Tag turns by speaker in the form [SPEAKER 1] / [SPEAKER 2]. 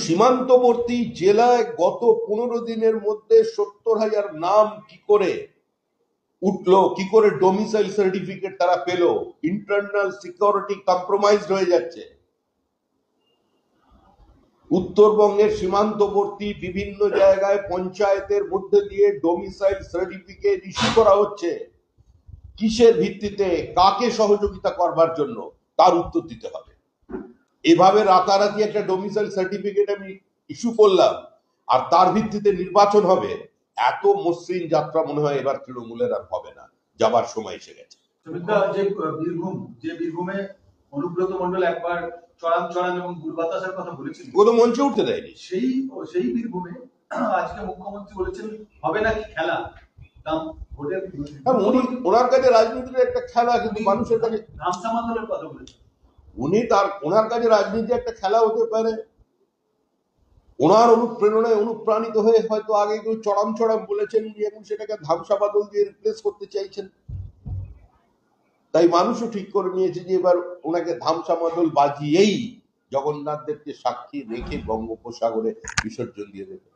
[SPEAKER 1] সীমান্তবর্তী জেলায় গত 15 দিনের মধ্যে 70,000 নাম কি করে উঠলো, কি করে ডোমিসাইল সার্টিফিকেট তারা পেল? ইন্টারনাল সিকিউরিটি কম্প্রোমাইজড হয়ে যাচ্ছে। উত্তরবঙ্গের সীমান্তবর্তী বিভিন্ন জায়গায় পঞ্চায়েতের মধ্যে দিয়ে ডোমিসাইল সার্টিফিকেট ইস্যু করা হচ্ছে। কিসের ভিত্তিতে, কাকে সহযোগিতা করবার জন্য, তার উত্তর দিতে হবে। এভাবে রাতারাতি একটা ডোমিসাইল সার্টিফিকেট আমি ইস্যু করলাম আর তার ভিত্তিতে নির্বাচন হবে, এত মসৃণ যাত্রা মনে হয় এবার তৃণমূলের আর হবে না, যাবার সময় এসে গেছে।
[SPEAKER 2] বীরভূমে অনুব্রত মণ্ডল একবার চড়াম এবং গুলবাতাসের কথা বলেছিল,
[SPEAKER 1] ও তো মঞ্চে উঠতে দেয়নি।
[SPEAKER 2] সেই বীরভূমে আজকে মুখ্যমন্ত্রী বলেছেন হবে নাকি খেলা,
[SPEAKER 1] ওনার কাছে রাজনীতির একটা খেলা, কিন্তু মানুষের কাছে
[SPEAKER 2] ধামসামাদলের কথা বলেছেন
[SPEAKER 1] ওনার কাছে রাজনীতি একটা খেলা হতে পারে। ওনার অনুপ্রেরণায় অনুপ্রাণিত হয়ে হয়তো আগে কেউ চড়াম বলেছেন, উনি এখন সেটাকে ধামসা বাদল দিয়ে রিপ্লেস করতে চাইছেন। তাই মানুষও ঠিক করে নিয়েছে যে এবার ওনাকে ধামসা বাদল বাজিয়েই জগন্নাথ দেবকে সাক্ষী রেখে বঙ্গোপসাগরে বিসর্জন দিয়ে দেবে।